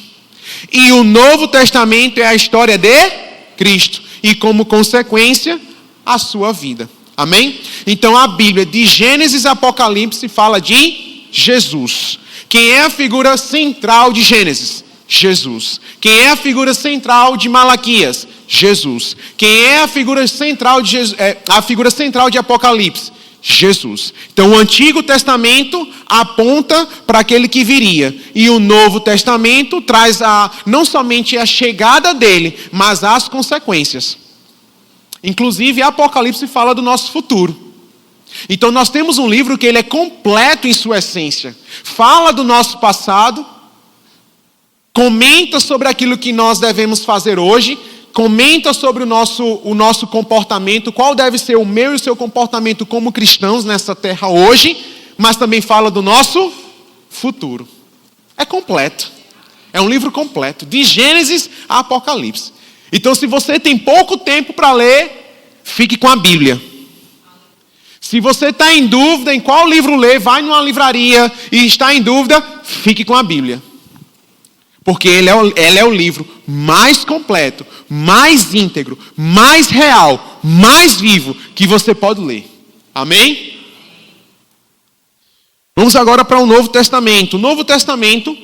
E o Novo Testamento é a história de Cristo. E, como consequência, a sua vida. Amém? Então a Bíblia, de Gênesis a Apocalipse, fala de Jesus. Quem é a figura central de Gênesis? Jesus. Quem é a figura central de Malaquias? Jesus. Quem é a figura central de a figura central de Apocalipse? Jesus. Então o Antigo Testamento aponta para aquele que viria, e o Novo Testamento traz não somente a chegada dele, mas as consequências. Inclusive Apocalipse fala do nosso futuro. Então nós temos um livro que ele é completo em sua essência. Fala do nosso passado, comenta sobre aquilo que nós devemos fazer hoje, comenta sobre o nosso comportamento, qual deve ser o meu e o seu comportamento como cristãos nessa terra hoje, mas também fala do nosso futuro. É completo. É um livro completo, de Gênesis a Apocalipse. Então, se você tem pouco tempo para ler, fique com a Bíblia. Se você está em dúvida em qual livro ler, vai numa livraria e está em dúvida, fique com a Bíblia. Porque ela é o livro mais completo, mais íntegro, mais real, mais vivo que você pode ler. Amém? Vamos agora para o Novo Testamento. O Novo Testamento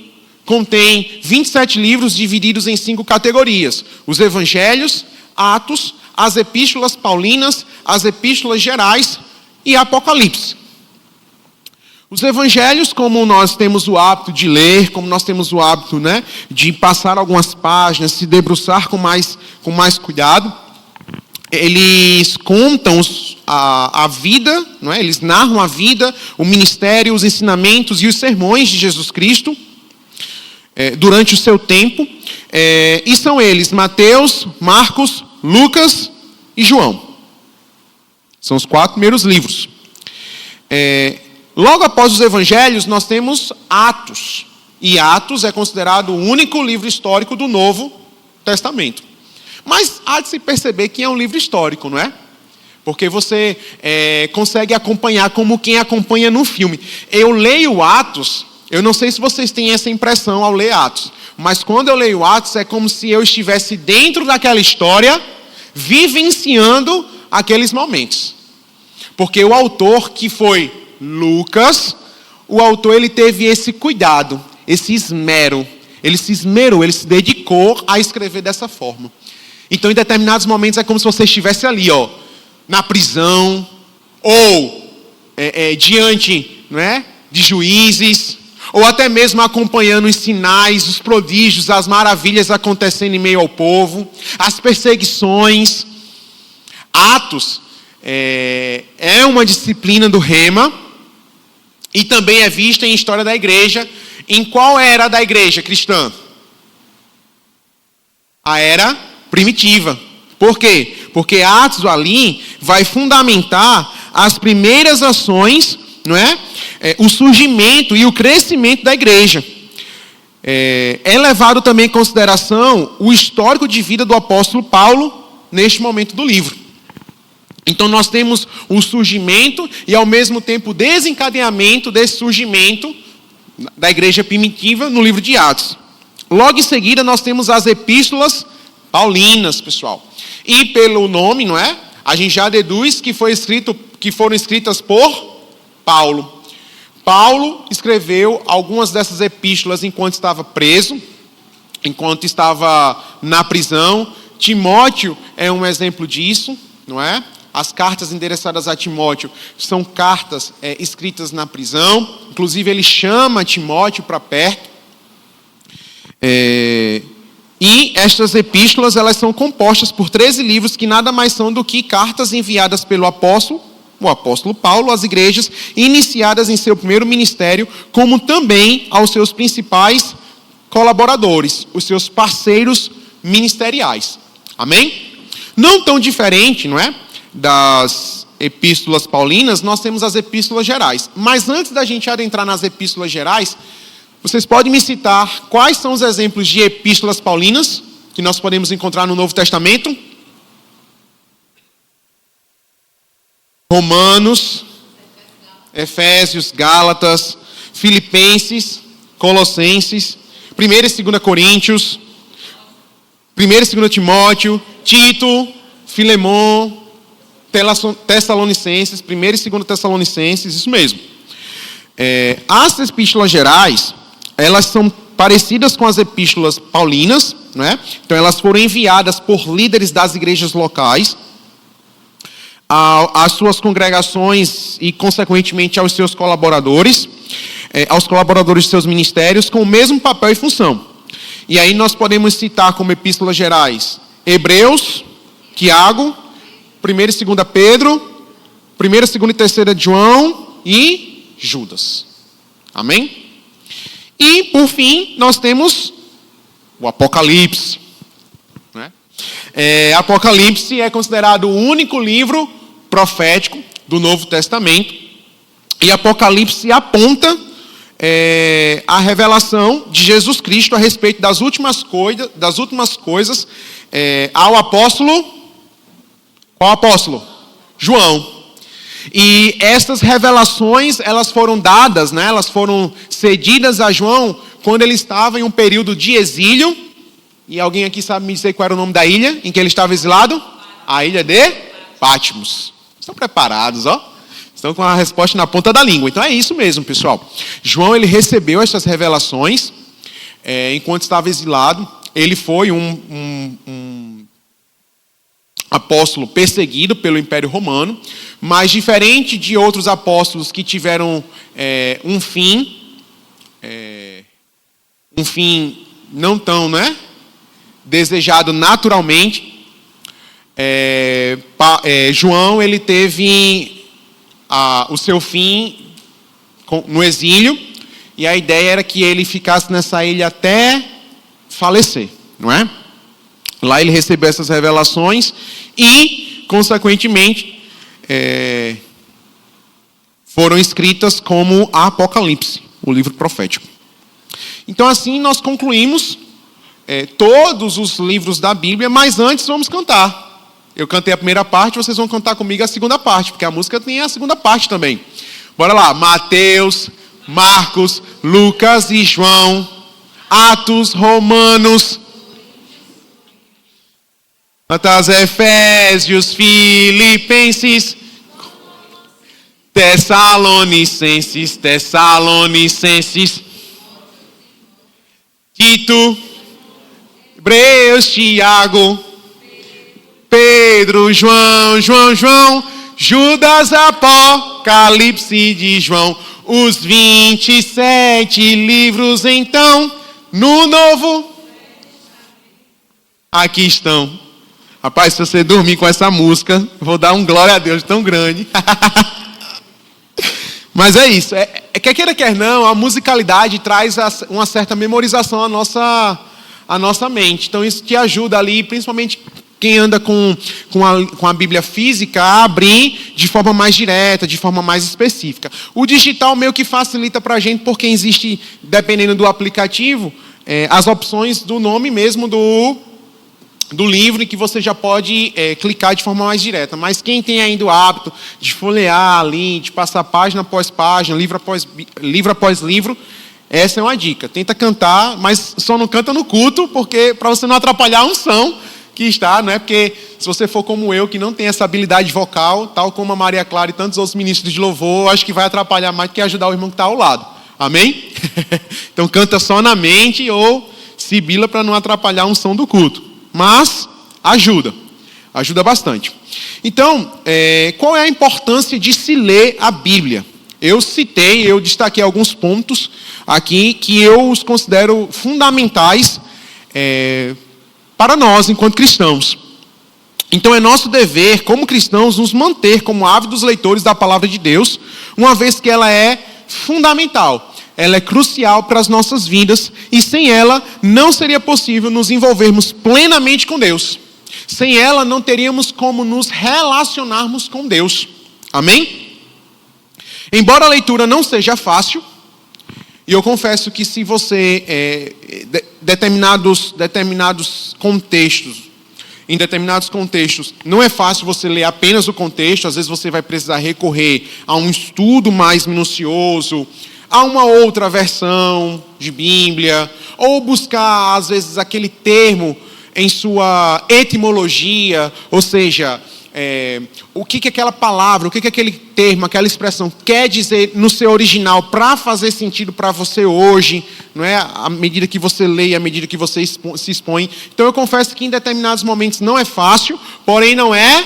contém 27 livros divididos em 5 categorias. Os Evangelhos, Atos, as Epístolas Paulinas, as Epístolas Gerais e Apocalipse. Os Evangelhos, como nós temos o hábito de ler, como nós temos o hábito, de passar algumas páginas, se debruçar com mais cuidado, eles contam a vida, eles narram a vida, o ministério, os ensinamentos e os sermões de Jesus Cristo durante o seu tempo. E são eles Mateus, Marcos, Lucas e João. São os 4 primeiros livros. Logo após os Evangelhos, nós temos Atos. E Atos é considerado o único livro histórico do Novo Testamento. Mas há de se perceber que é um livro histórico, não é? Porque você consegue acompanhar como quem acompanha no filme. Eu leio Atos, eu não sei se vocês têm essa impressão ao ler Atos, mas quando eu leio Atos é como se eu estivesse dentro daquela história, vivenciando aqueles momentos. Porque o autor, que foi Lucas, o autor ele teve esse cuidado, esse esmero. Ele se esmerou, ele se dedicou a escrever dessa forma. Então, em determinados momentos, é como se você estivesse ali, na prisão, ou diante, de juízes, ou até mesmo acompanhando os sinais, os prodígios, as maravilhas acontecendo em meio ao povo, as perseguições. Atos é uma disciplina do Rema, e também é vista em história da igreja. Em qual era da igreja cristã? A era primitiva. Por quê? Porque Atos ali vai fundamentar as primeiras ações, o surgimento e o crescimento da igreja. É levado também em consideração o histórico de vida do apóstolo Paulo neste momento do livro. Então nós temos o surgimento e ao mesmo tempo o desencadeamento desse surgimento da igreja primitiva no livro de Atos. Logo em seguida nós temos as epístolas paulinas, pessoal. E pelo nome, não é? A gente já deduz que foram escritas por Paulo. Paulo escreveu algumas dessas epístolas enquanto estava preso, enquanto estava na prisão. Timóteo é um exemplo disso, não é? As cartas endereçadas a Timóteo são cartas escritas na prisão. Inclusive, ele chama Timóteo para perto. E estas epístolas, elas são compostas por 13 livros que nada mais são do que cartas enviadas pelo apóstolo, o apóstolo Paulo, às igrejas iniciadas em seu primeiro ministério, como também aos seus principais colaboradores, os seus parceiros ministeriais. Amém? Não tão diferente, não é? Das epístolas paulinas, nós temos as epístolas gerais. Mas antes da gente adentrar nas epístolas gerais, vocês podem me citar quais são os exemplos de epístolas paulinas que nós podemos encontrar no Novo Testamento? Romanos, Efésios, Gálatas, Filipenses, Colossenses, 1 e 2 Coríntios, 1 e 2 Timóteo, Tito, Filemon, Tessalonicenses, 1 e 2 Tessalonicenses, isso mesmo. As epístolas gerais, elas são parecidas com as epístolas paulinas, né? Então elas foram enviadas por líderes das igrejas locais às suas congregações e, consequentemente, aos seus colaboradores, aos colaboradores de seus ministérios, com o mesmo papel e função. E aí nós podemos citar como epístolas gerais Hebreus, Tiago, 1 e 2 Pedro, 1 e 2 e 3 João e Judas. Amém? E, por fim, nós temos o Apocalipse. Né? Apocalipse é considerado o único livro profético do Novo Testamento. E Apocalipse aponta a revelação de Jesus Cristo a respeito das últimas coisas ao apóstolo. Qual apóstolo? João. E essas revelações, elas foram dadas, né? Elas foram cedidas a João quando ele estava em um período de exílio. E alguém aqui sabe me dizer qual era o nome da ilha em que ele estava exilado? A ilha de Patmos. Estão preparados, ó? Estão com a resposta na ponta da língua. Então é isso mesmo, pessoal. João, ele recebeu essas revelações enquanto estava exilado. Ele foi um apóstolo perseguido pelo Império Romano, mas diferente de outros apóstolos que tiveram um fim não tão, né, desejado naturalmente, João, ele teve o seu fim no exílio, e a ideia era que ele ficasse nessa ilha até falecer, não é? Lá ele recebeu essas revelações e, consequentemente, foram escritas como Apocalipse, o livro profético. Então, assim, nós concluímos todos os livros da Bíblia, mas antes vamos cantar. Eu cantei a primeira parte, vocês vão cantar comigo a segunda parte, porque a música tem a segunda parte também. Bora lá, Mateus, Marcos, Lucas e João, Atos, Romanos, Efésios, Filipenses, Tessalonicenses, Tito, Hebreus, Tiago, Pedro, João, Judas, Apocalipse de João, os 27 livros então, no Novo, aqui estão. Rapaz, se você dormir com essa música, vou dar um glória a Deus tão grande. Mas é isso. Quer queira, quer não, a musicalidade traz uma certa memorização à nossa mente. Então isso te ajuda ali, principalmente quem anda com a Bíblia física, a abrir de forma mais direta, de forma mais específica. O digital meio que facilita para a gente, porque existe, dependendo do aplicativo, as opções do nome mesmo do livro, em que você já pode clicar de forma mais direta. Mas quem tem ainda o hábito de folhear ali, de passar página após página, livro após livro, essa é uma dica. Tenta cantar, mas só não canta no culto, porque para você não atrapalhar a unção que está, não é? Porque se você for como eu, que não tem essa habilidade vocal, tal como a Maria Clara e tantos outros ministros de louvor, acho que vai atrapalhar mais do que ajudar o irmão que está ao lado. Amém? Então canta só na mente ou sibila para não atrapalhar a unção do culto. Mas ajuda bastante. Então, qual é a importância de se ler a Bíblia? Eu destaquei alguns pontos aqui que eu os considero fundamentais para nós, enquanto cristãos. Então é nosso dever, como cristãos, nos manter como ávidos leitores da palavra de Deus, uma vez que ela é fundamental. Ela é crucial para as nossas vidas e sem ela não seria possível nos envolvermos plenamente com Deus. Sem ela não teríamos como nos relacionarmos com Deus. Amém? Embora a leitura não seja fácil, e eu confesso que se você, em determinados contextos, não é fácil você ler apenas o contexto, às vezes você vai precisar recorrer a um estudo mais minucioso, a uma outra versão de Bíblia, ou buscar, às vezes, aquele termo em sua etimologia, ou seja, o que aquela palavra, o que aquele termo, aquela expressão quer dizer no seu original para fazer sentido para você hoje, não é? À medida que você lê, à medida que você se expõe. Então eu confesso que em determinados momentos não é fácil, porém não é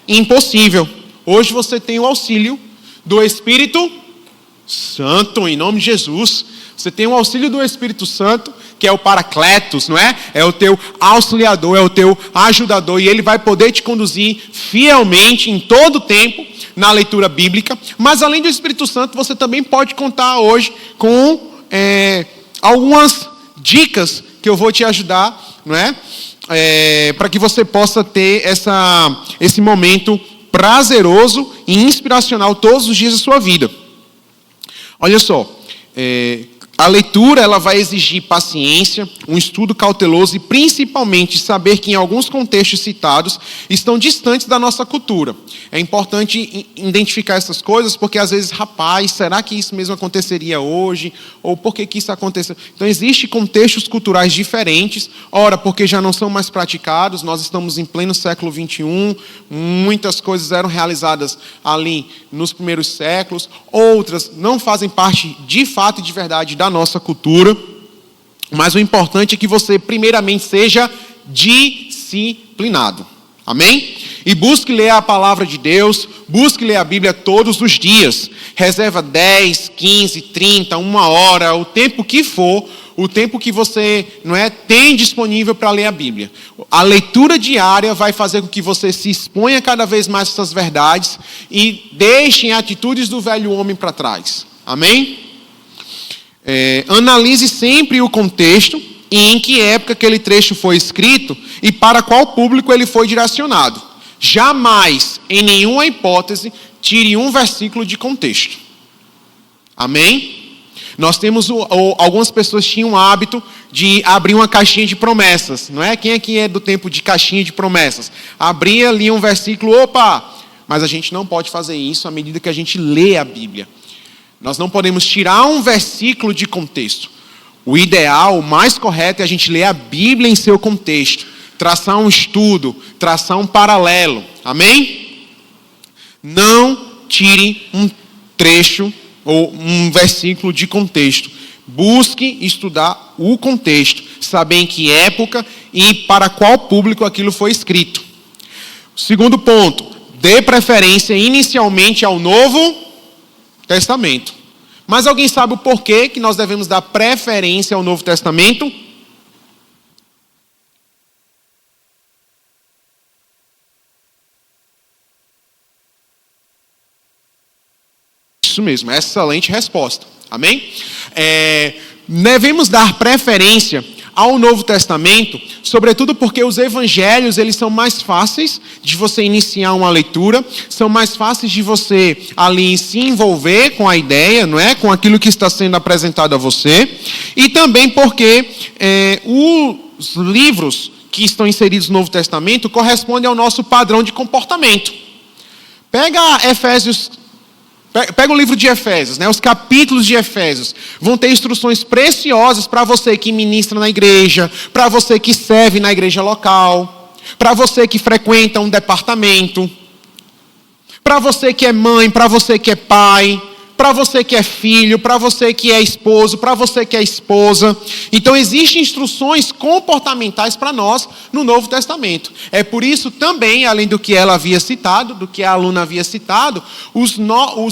impossível. Hoje você tem o auxílio do Espírito Santo, em nome de Jesus. Você tem o auxílio do Espírito Santo, que é o Paracletos, não é? É o teu auxiliador, é o teu ajudador, e ele vai poder te conduzir fielmente em todo o tempo na leitura bíblica. Mas além do Espírito Santo, você também pode contar hoje com algumas dicas que eu vou te ajudar, não é? Para que você possa ter esse momento prazeroso e inspiracional todos os dias da sua vida. Olha só, a leitura ela vai exigir paciência, um estudo cauteloso e principalmente saber que em alguns contextos citados estão distantes da nossa cultura. É importante identificar essas coisas porque às vezes, será que isso mesmo aconteceria hoje? Ou por que isso aconteceu? Então existem contextos culturais diferentes, ora porque já não são mais praticados, nós estamos em pleno século XXI, muitas coisas eram realizadas ali nos primeiros séculos, outras não fazem parte de fato e de verdade da nossa cultura, mas o importante é que você primeiramente seja disciplinado, amém? E busque ler a palavra de Deus, busque ler a Bíblia todos os dias, reserva 10, 15, 30, 1 hora, o tempo que for, o tempo que você tem disponível para ler a Bíblia. A leitura diária vai fazer com que você se exponha cada vez mais a essas verdades e deixe atitudes do velho homem para trás, amém? Analise sempre o contexto e em que época aquele trecho foi escrito e para qual público ele foi direcionado. Jamais, em nenhuma hipótese, tire um versículo de contexto. Amém? Nós temos, algumas pessoas tinham o hábito de abrir uma caixinha de promessas, não é? Quem aqui é do tempo de caixinha de promessas? Abria ali um versículo, mas a gente não pode fazer isso à medida que a gente lê a Bíblia. Nós não podemos tirar um versículo de contexto. O ideal, o mais correto é a gente ler a Bíblia em seu contexto. Traçar um estudo, traçar um paralelo. Amém? Não tire um trecho ou um versículo de contexto. Busque estudar o contexto. Saber em que época e para qual público aquilo foi escrito. Segundo ponto, dê preferência inicialmente ao Novo Testamento. Mas alguém sabe o porquê que nós devemos dar preferência ao Novo Testamento? Isso mesmo, excelente resposta. Amém? Devemos dar preferência ao Novo Testamento, sobretudo porque os evangelhos, eles são mais fáceis de você iniciar uma leitura, são mais fáceis de você ali se envolver com a ideia, não é? Com aquilo que está sendo apresentado a você, e também porque os livros que estão inseridos no Novo Testamento correspondem ao nosso padrão de comportamento. Pega o livro de Efésios, os capítulos de Efésios. Vão ter instruções preciosas para você que ministra na igreja, para você que serve na igreja local, para você que frequenta um departamento, para você que é mãe, para você que é pai, para você que é filho, para você que é esposo, para você que é esposa. Então, existem instruções comportamentais para nós no Novo Testamento. É por isso também, além do que ela havia citado, do que a aluna havia citado, os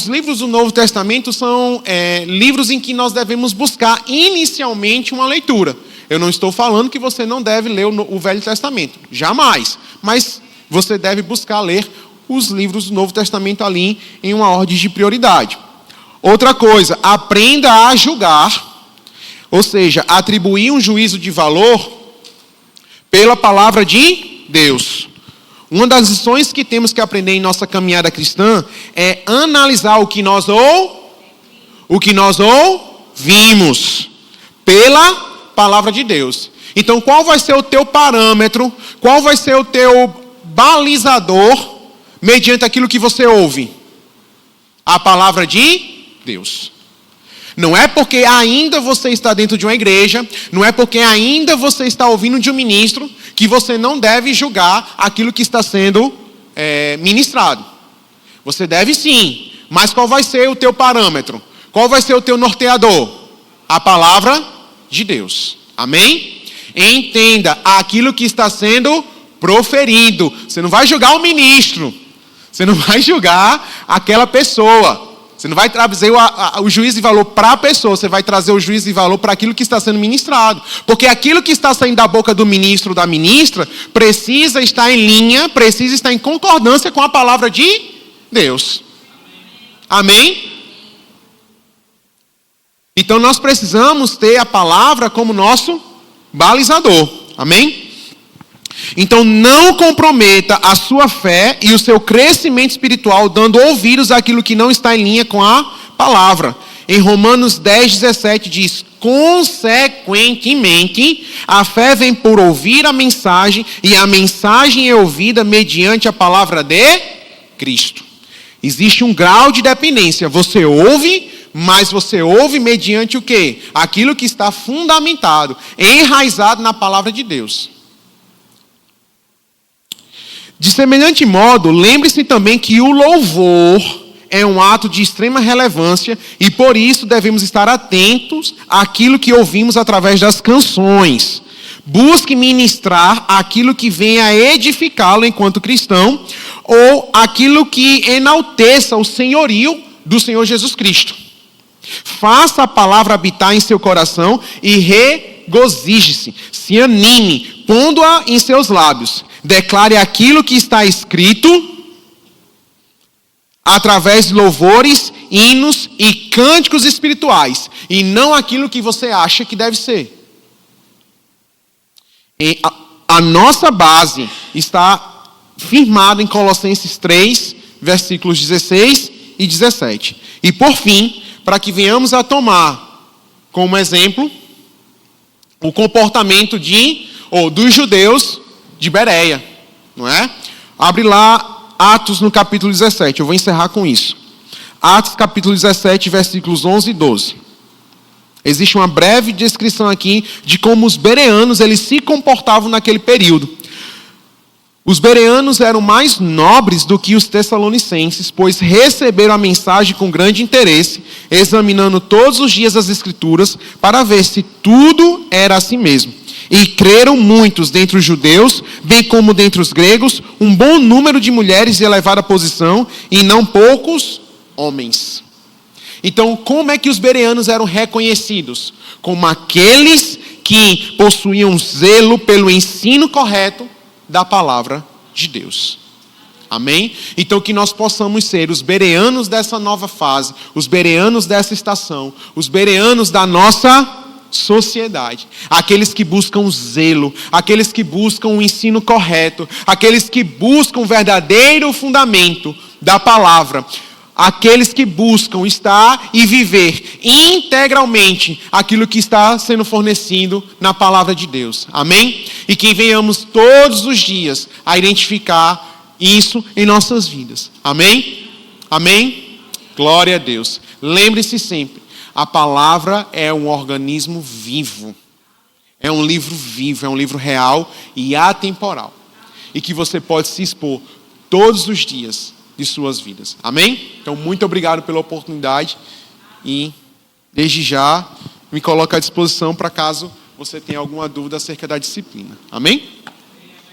livros do Novo Testamento são livros em que nós devemos buscar inicialmente uma leitura. Eu não estou falando que você não deve ler o Velho Testamento, jamais. Mas você deve buscar ler os livros do Novo Testamento ali em uma ordem de prioridade. Outra coisa, aprenda a julgar, ou seja, atribuir um juízo de valor pela palavra de Deus. Uma das lições que temos que aprender em nossa caminhada cristã é analisar o que nós ouvimos pela palavra de Deus. Então, qual vai ser o teu parâmetro? Qual vai ser o teu balizador mediante aquilo que você ouve? A palavra de Deus. Não é porque ainda você está dentro de uma igreja, não é porque ainda você está ouvindo de um ministro, que você não deve julgar aquilo que está sendo ministrado. Você deve sim, mas qual vai ser o teu parâmetro? Qual vai ser o teu norteador? A palavra de Deus. Amém? Entenda aquilo que está sendo proferido. Você não vai julgar o ministro, você não vai julgar aquela pessoa. Você não vai trazer o juízo de valor para a pessoa, você vai trazer o juízo de valor para aquilo que está sendo ministrado. Porque aquilo que está saindo da boca do ministro ou da ministra precisa estar em linha, precisa estar em concordância com a palavra de Deus. Amém? Então nós precisamos ter a palavra como nosso balizador. Amém? Então não comprometa a sua fé e o seu crescimento espiritual dando ouvidos àquilo que não está em linha com a palavra. Em Romanos 10:17 diz: consequentemente, a fé vem por ouvir a mensagem, e a mensagem é ouvida mediante a palavra de Cristo. Existe um grau de dependência. Você ouve, mas você ouve mediante o quê? Aquilo que está fundamentado, enraizado na palavra de Deus. De semelhante modo, lembre-se também que o louvor é um ato de extrema relevância e por isso devemos estar atentos àquilo que ouvimos através das canções. Busque ministrar aquilo que venha edificá-lo enquanto cristão ou aquilo que enalteça o senhorio do Senhor Jesus Cristo. Faça a palavra habitar em seu coração e regozije-se, se anime, pondo-a em seus lábios. Declare aquilo que está escrito através de louvores, hinos e cânticos espirituais, e não aquilo que você acha que deve ser. A nossa base está firmada em Colossenses 3, versículos 16 e 17. E por fim, para que venhamos a tomar como exemplo o comportamento dos judeus de Bereia, não é? Abre lá Atos no capítulo 17, eu vou encerrar com isso. Atos capítulo 17, versículos 11 e 12. Existe uma breve descrição aqui de como os bereanos eles se comportavam naquele período. Os bereanos eram mais nobres do que os tessalonicenses, pois receberam a mensagem com grande interesse, examinando todos os dias as escrituras para ver se tudo era assim mesmo. E creram muitos dentre os judeus, bem como dentre os gregos, um bom número de mulheres de elevada posição, e não poucos homens. Então, como é que os bereanos eram reconhecidos? Como aqueles que possuíam zelo pelo ensino correto da palavra de Deus. Amém? Então, que nós possamos ser os bereanos dessa nova fase, os bereanos dessa estação, os bereanos da nossa sociedade, aqueles que buscam zelo, aqueles que buscam o ensino correto, aqueles que buscam o verdadeiro fundamento da palavra. aqueles que buscam estar e viver integralmente aquilo que está sendo fornecido na palavra de Deus. Amém? E que venhamos todos os dias a identificar isso em nossas vidas. Amém? Amém? Glória a Deus. Lembre-se sempre, a palavra é um organismo vivo. É um livro vivo, é um livro real e atemporal. E que você pode se expor todos os dias de suas vidas. Amém? Então, muito obrigado pela oportunidade e, desde já, me coloco à disposição para caso você tenha alguma dúvida acerca da disciplina. Amém?